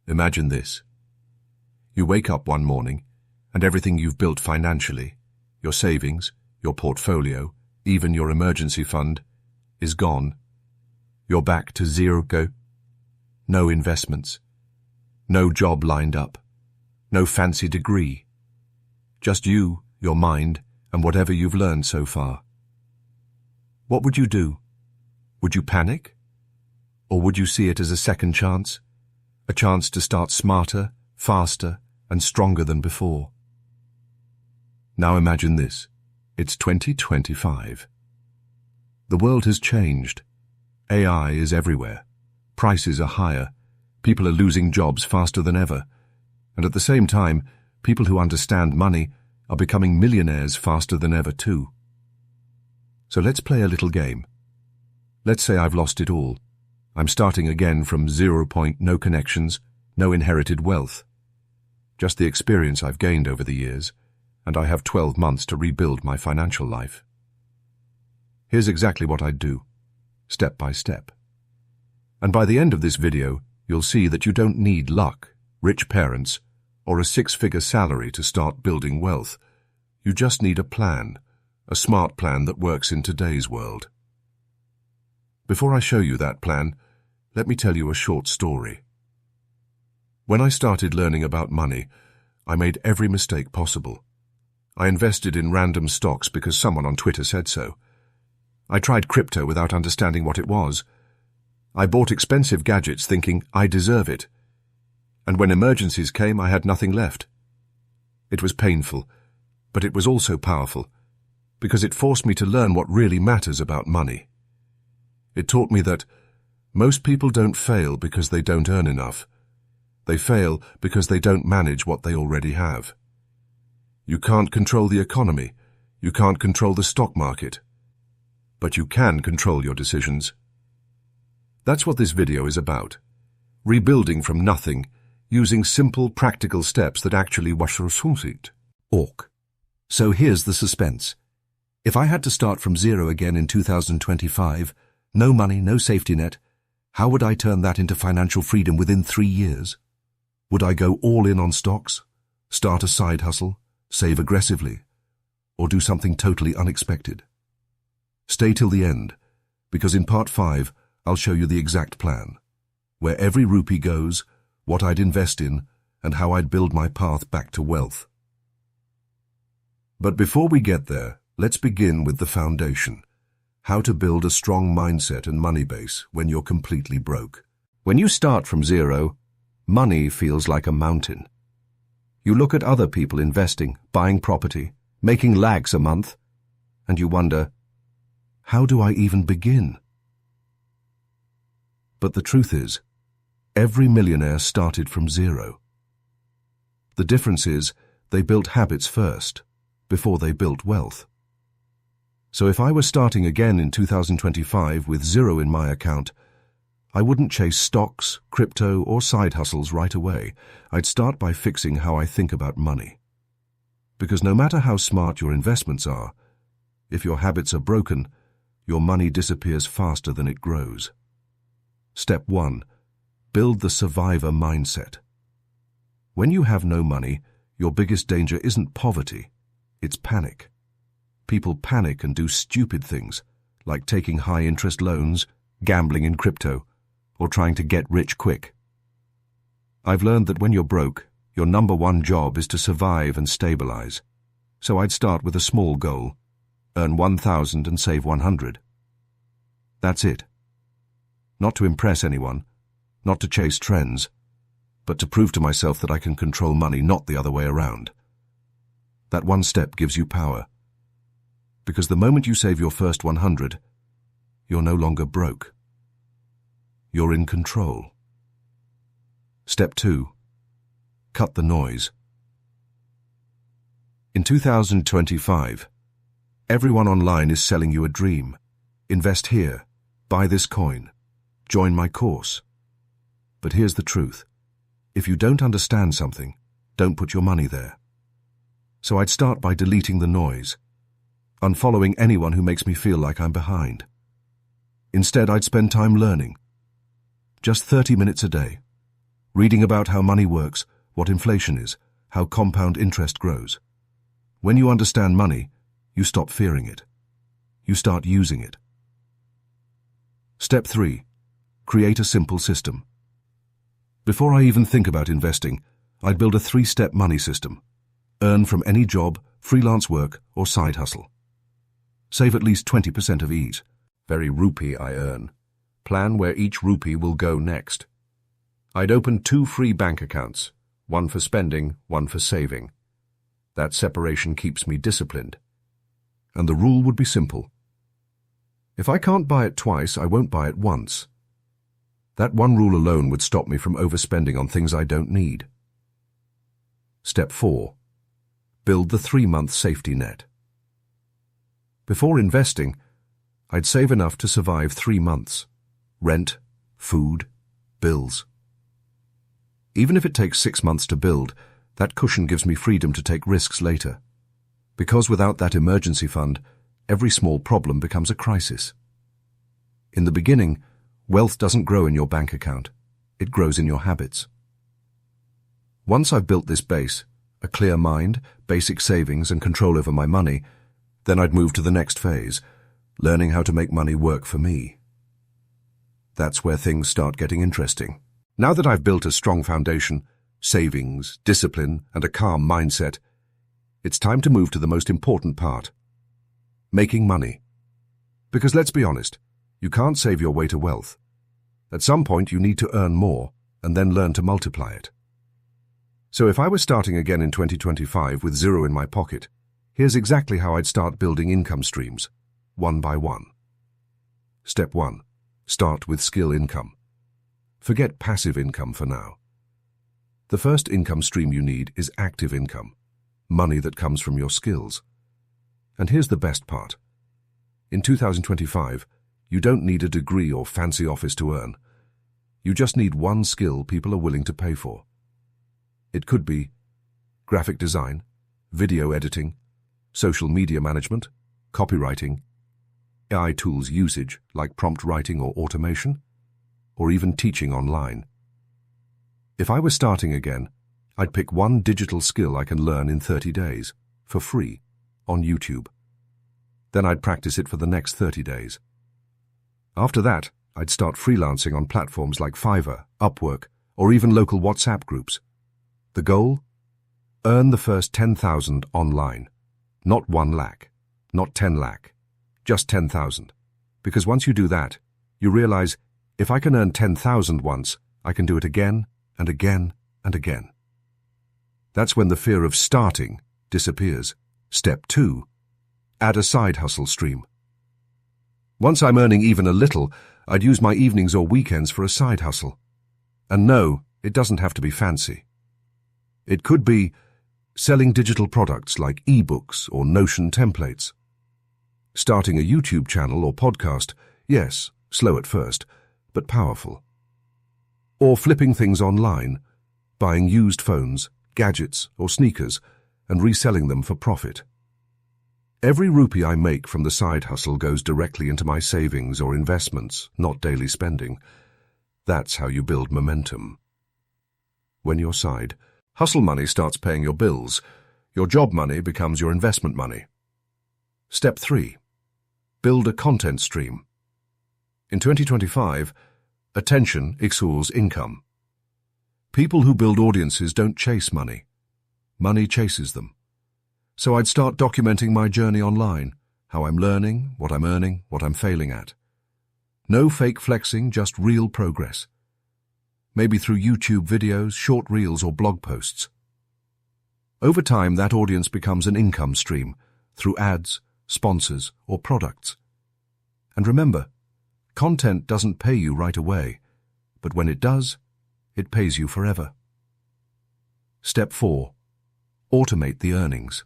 Imagine this. You wake up one morning, and everything you've built financially, your savings, your portfolio, even your emergency fund, is gone. You're back to zero. No investments. No job lined up. No fancy degree. Just you, your mind, and whatever you've learned so far. What would you do? Would you panic? Or would you see it as a second chance? A chance to start smarter, faster, and stronger than before? Now imagine this. It's 2025. The world has changed. AI is everywhere. Prices are higher. People are losing jobs faster than ever. And at the same time, people who understand money are becoming millionaires faster than ever too. So let's play a little game. Let's say I've lost it all. I'm starting again from 0 point, no connections, no inherited wealth. Just the experience I've gained over the years, and I have 12 months to rebuild my financial life. Here's exactly what I'd do, step by step. And by the end of this video, you'll see that you don't need luck, rich parents, or a six-figure salary to start building wealth. You just need a plan, a smart plan that works in today's world. Before I show you that plan, let me tell you a short story. When I started learning about money, I made every mistake possible. I invested in random stocks because someone on Twitter said so. I tried crypto without understanding what it was. I bought expensive gadgets thinking I deserve it. And when emergencies came, I had nothing left. It was painful, but it was also powerful, because it forced me to learn what really matters about money. It taught me that most people don't fail because they don't earn enough. They fail because they don't manage what they already have. You can't control the economy. You can't control the stock market. But you can control your decisions. That's what this video is about. Rebuilding from nothing, using simple, practical steps that actually work. So here's the suspense. If I had to start from zero again in 2025, no money, no safety net, how would I turn that into financial freedom within 3 years? Would I go all in on stocks, start a side hustle, save aggressively, or do something totally unexpected? Stay till the end, because in part 5, I'll show you the exact plan, where every rupee goes, what I'd invest in, and how I'd build my path back to wealth. But before we get there, let's begin with the foundation. How to build a strong mindset and money base when you're completely broke. When you start from zero, money feels like a mountain. You look at other people investing, buying property, making lakhs a month, and you wonder, how do I even begin? But the truth is, every millionaire started from zero. The difference is, they built habits first, before they built wealth. So if I were starting again in 2025 with zero in my account, I wouldn't chase stocks, crypto, or side hustles right away. I'd start by fixing how I think about money. Because no matter how smart your investments are, if your habits are broken, your money disappears faster than it grows. Step 1. Build the survivor mindset. When you have no money, your biggest danger isn't poverty, it's panic. People panic and do stupid things, like taking high-interest loans, gambling in crypto, or trying to get rich quick. I've learned that when you're broke, your number one job is to survive and stabilize. So I'd start with a small goal, earn 1,000 and save 100. That's it. Not to impress anyone, not to chase trends, but to prove to myself that I can control money, not the other way around. That one step gives you power. Because the moment you save your first 100, you're no longer broke. You're in control. Step 2. Cut the noise. In 2025, everyone online is selling you a dream. Invest here, buy this coin, join my course. But here's the truth. If you don't understand something, don't put your money there. So I'd start by deleting the noise, unfollowing anyone who makes me feel like I'm behind. Instead, I'd spend time learning. Just 30 minutes a day. reading about how money works, what inflation is, how compound interest grows. When you understand money, you stop fearing it. You start using it. Step 3. Create a simple system. Before I even think about investing, I'd build a 3-step money system. Earn from any job, freelance work, or side hustle. Save at least 20% of each. Very rupee I earn. Plan where each rupee will go next. I'd open 2 free bank accounts, one for spending, one for saving. That separation keeps me disciplined. And the rule would be simple. If I can't buy it twice, I won't buy it once. That one rule alone would stop me from overspending on things I don't need. Step 4. Build the 3-month safety net. Before investing, I'd save enough to survive 3 months. Rent, food, bills. Even if it takes 6 months to build, that cushion gives me freedom to take risks later. Because without that emergency fund, every small problem becomes a crisis. In the beginning, wealth doesn't grow in your bank account. It grows in your habits. Once I've built this base, a clear mind, basic savings, and control over my money, then I'd move to the next phase, learning how to make money work for me. That's where things start getting interesting. Now that I've built a strong foundation, savings, discipline, and a calm mindset, it's time to move to the most important part. Making money. Because let's be honest, you can't save your way to wealth. At some point you need to earn more and then learn to multiply it. So if I was starting again in 2025 with zero in my pocket, here's exactly how I'd start building income streams, one by one. Step 1. Start with skill income. Forget passive income for now. The first income stream you need is active income, money that comes from your skills. And here's the best part. In 2025, you don't need a degree or fancy office to earn. You just need one skill people are willing to pay for. It could be graphic design, video editing, social media management, copywriting, AI tools usage like prompt writing or automation, or even teaching online. If I was starting again, I'd pick one digital skill I can learn in 30 days, for free, on YouTube. Then I'd practice it for the next 30 days. After that, I'd start freelancing on platforms like Fiverr, Upwork, or even local WhatsApp groups. The goal? Earn the first 10,000 online. Not 1 lakh, not 10 lakh, just 10,000. Because once you do that, you realize if I can earn 10,000 once, I can do it again and again and again. That's when the fear of starting disappears. Step 2. Add a side hustle stream. Once I'm earning even a little, I'd use my evenings or weekends for a side hustle. And no, it doesn't have to be fancy. It could be selling digital products like ebooks or Notion templates. Starting a YouTube channel or podcast, yes, slow at first, but powerful. Or flipping things online, buying used phones, gadgets, or sneakers, and reselling them for profit. Every rupee I make from the side hustle goes directly into my savings or investments, not daily spending. That's how you build momentum. When your side hustle money starts paying your bills, your job money becomes your investment money. Step 3. Build a content stream. In 2025, attention equals income. People who build audiences don't chase money. Money chases them. So I'd start documenting my journey online, how I'm learning, what I'm earning, what I'm failing at. No fake flexing, just real progress. Maybe through YouTube videos, short reels, or blog posts. Over time, that audience becomes an income stream through ads, sponsors, or products. And remember, content doesn't pay you right away, but when it does, it pays you forever. Step 4. Automate the earnings.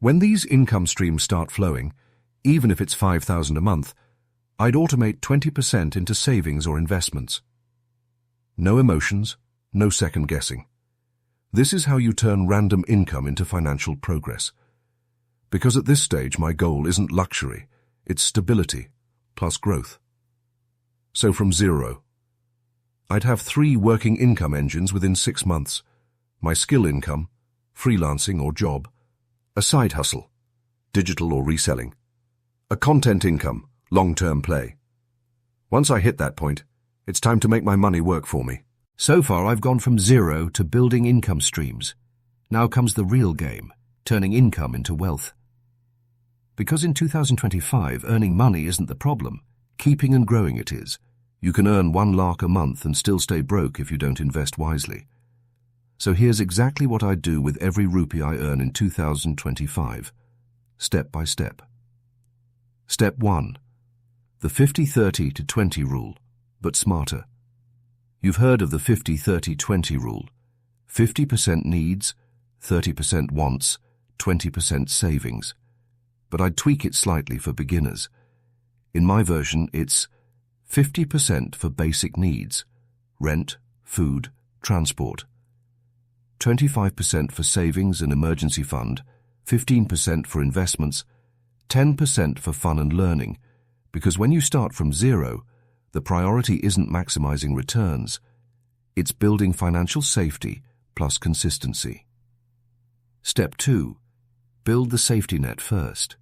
When these income streams start flowing, even if it's 5,000 a month, I'd automate 20% into savings or investments. No emotions, no second guessing. This is how you turn random income into financial progress. Because at this stage my goal isn't luxury, it's stability plus growth. So from zero, I'd have 3 working income engines within 6 months. My skill income, freelancing or job, a side hustle, digital or reselling, a content income, long-term play. Once I hit that point, it's time to make my money work for me. So far, I've gone from zero to building income streams. Now comes the real game, turning income into wealth. Because in 2025, earning money isn't the problem. Keeping and growing it is. You can earn 1 lakh a month and still stay broke if you don't invest wisely. So here's exactly what I do with every rupee I earn in 2025, step by step. Step 1. The 50-30 to 20 rule, but smarter. You've heard of the 50-30-20 rule. 50% needs, 30% wants, 20% savings. But I'd tweak it slightly for beginners. In my version, it's 50% for basic needs, rent, food, transport. 25% for savings and emergency fund, 15% for investments, 10% for fun and learning, because when you start from zero, the priority isn't maximizing returns, it's building financial safety plus consistency. Step 2. Build the safety net first.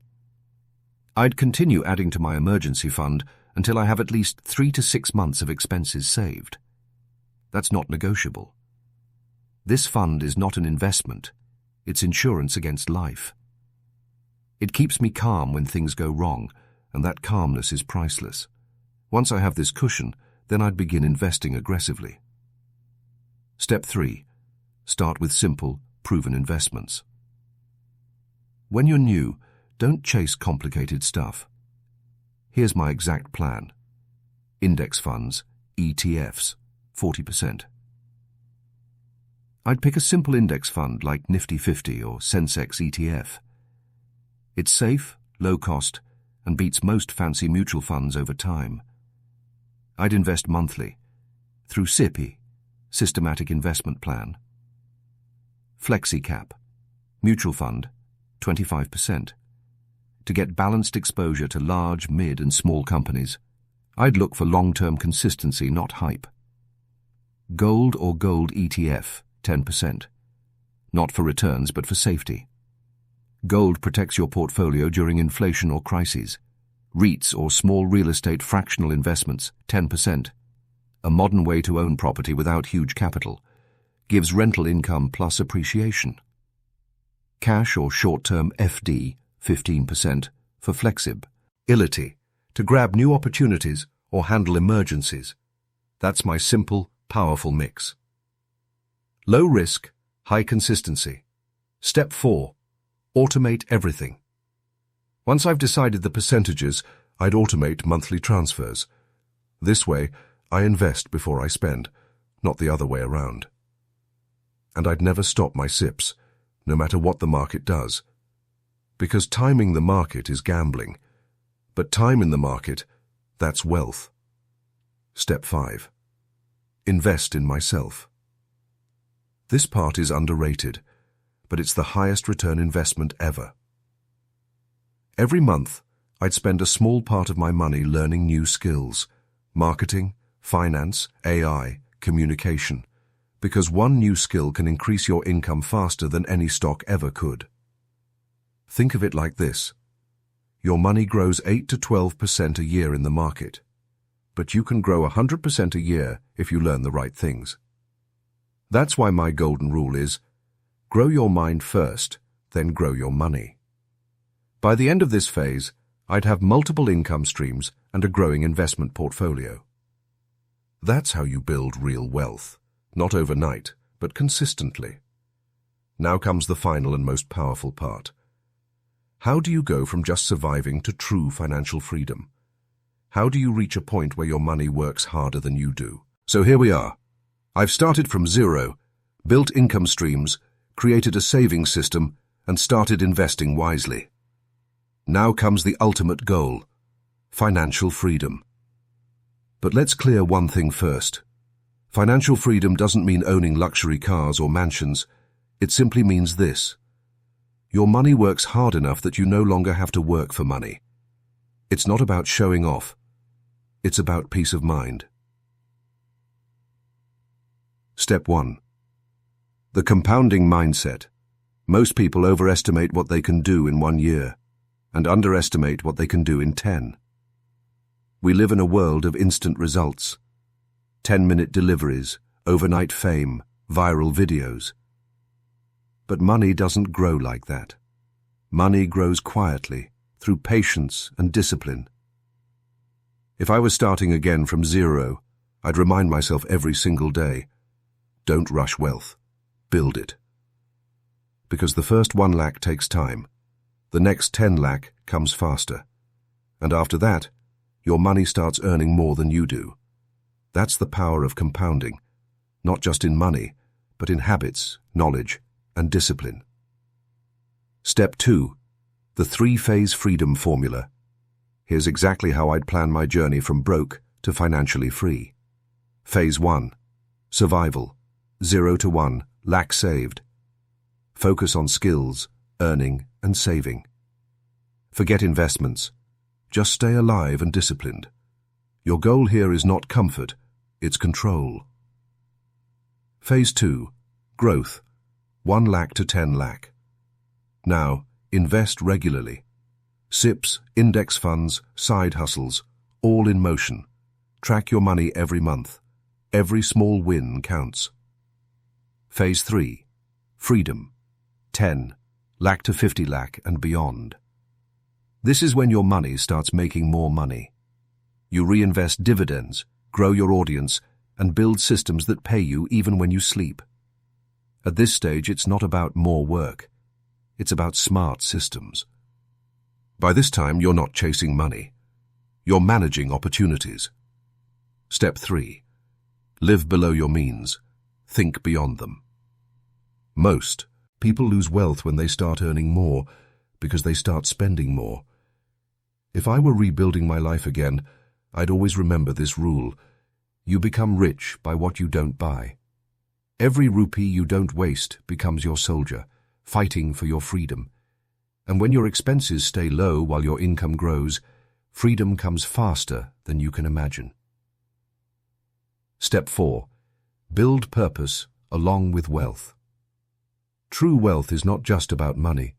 I'd continue adding to my emergency fund until I have at least 3 to 6 months of expenses saved. That's not negotiable. This fund is not an investment, it's insurance against life. It keeps me calm when things go wrong, and that calmness is priceless. Once I have this cushion, then I'd begin investing aggressively. Step 3. Start with simple, proven investments. When you're new, don't chase complicated stuff. Here's my exact plan. Index funds, ETFs, 40%. I'd pick a simple index fund like Nifty 50 or Sensex ETF. It's safe, low cost, and beats most fancy mutual funds over time. I'd invest monthly, through SIPI, Systematic Investment Plan. FlexiCap, mutual fund, 25%. To get balanced exposure to large, mid, and small companies, I'd look for long-term consistency, not hype. Gold or gold ETF, 10%. Not for returns, but for safety. Gold protects your portfolio during inflation or crises. REITs or small real estate fractional investments, 10%. A modern way to own property without huge capital. Gives rental income plus appreciation. Cash or short-term FD, 15%, for flexibility, to grab new opportunities or handle emergencies. That's my simple, powerful mix. Low risk, high consistency. Step 4. Automate everything. Once I've decided the percentages, I'd automate monthly transfers. This way, I invest before I spend, not the other way around. And I'd never stop my SIPs, no matter what the market does. Because timing the market is gambling. But time in the market, that's wealth. Step 5. Invest in myself. This part is underrated, but it's the highest return investment ever. Every month, I'd spend a small part of my money learning new skills, marketing, finance, AI, communication, because one new skill can increase your income faster than any stock ever could. Think of it like this. Your money grows 8 to 12% a year in the market, but you can grow 100% a year if you learn the right things. That's why my golden rule is, grow your mind first, then grow your money. By the end of this phase, I'd have multiple income streams and a growing investment portfolio. That's how you build real wealth, not overnight, but consistently. Now comes the final and most powerful part. How do you go from just surviving to true financial freedom? How do you reach a point where your money works harder than you do? So here we are. I've started from zero, built income streams, created a savings system, and started investing wisely. Now comes the ultimate goal, financial freedom. But let's clear one thing first. Financial freedom doesn't mean owning luxury cars or mansions. It simply means this. Your money works hard enough that you no longer have to work for money. It's not about showing off. It's about peace of mind. Step 1. The compounding mindset. Most people overestimate what they can do in 1 year and underestimate what they can do in 10. We live in a world of instant results. 10-minute deliveries, overnight fame, viral videos. But money doesn't grow like that. Money grows quietly, through patience and discipline. If I was starting again from zero, I'd remind myself every single day, don't rush wealth, build it. Because the first 1 lakh takes time, the next 10 lakh comes faster, and after that, your money starts earning more than you do. That's the power of compounding, not just in money, but in habits, knowledge, and discipline. Step 2. The 3-phase freedom formula. Here's exactly how I'd plan my journey from broke to financially free. Phase 1. Survival. 0 to 1 lakh saved. Focus on skills, earning, and saving. Forget investments. Just stay alive and disciplined. Your goal here is not comfort, it's control. Phase 2. Growth. 1 lakh to 10 lakh. Now, invest regularly. SIPs, index funds, side hustles, all in motion. Track your money every month. Every small win counts. Phase 3. Freedom. 10 lakh to 50 lakh and beyond. This is when your money starts making more money. You reinvest dividends, grow your audience, and build systems that pay you even when you sleep. At this stage, it's not about more work. It's about smart systems. By this time, you're not chasing money. You're managing opportunities. Step 3. Live below your means. Think beyond them. Most people lose wealth when they start earning more because they start spending more. If I were rebuilding my life again, I'd always remember this rule. You become rich by what you don't buy. Every rupee you don't waste becomes your soldier, fighting for your freedom. And when your expenses stay low while your income grows, freedom comes faster than you can imagine. Step 4. Build purpose along with wealth. True wealth is not just about money.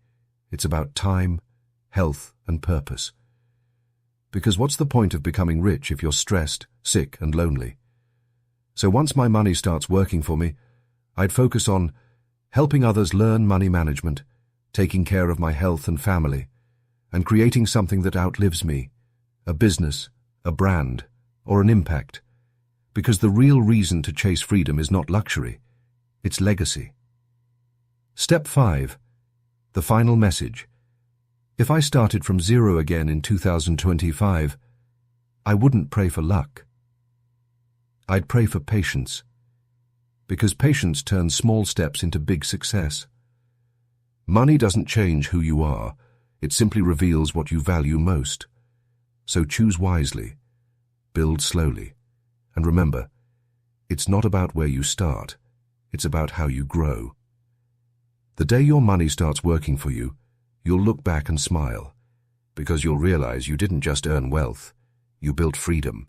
It's about time, health, and purpose. Because what's the point of becoming rich if you're stressed, sick, and lonely? So once my money starts working for me, I'd focus on helping others learn money management, taking care of my health and family, and creating something that outlives me, a business, a brand, or an impact. Because the real reason to chase freedom is not luxury, it's legacy. Step 5. The final message. If I started from zero again in 2025, I wouldn't pray for luck. I'd pray for patience. Because patience turns small steps into big success. Money doesn't change who you are, it simply reveals what you value most. So choose wisely, build slowly, and remember, it's not about where you start, it's about how you grow. The day your money starts working for you, you'll look back and smile, because you'll realize you didn't just earn wealth, you built freedom.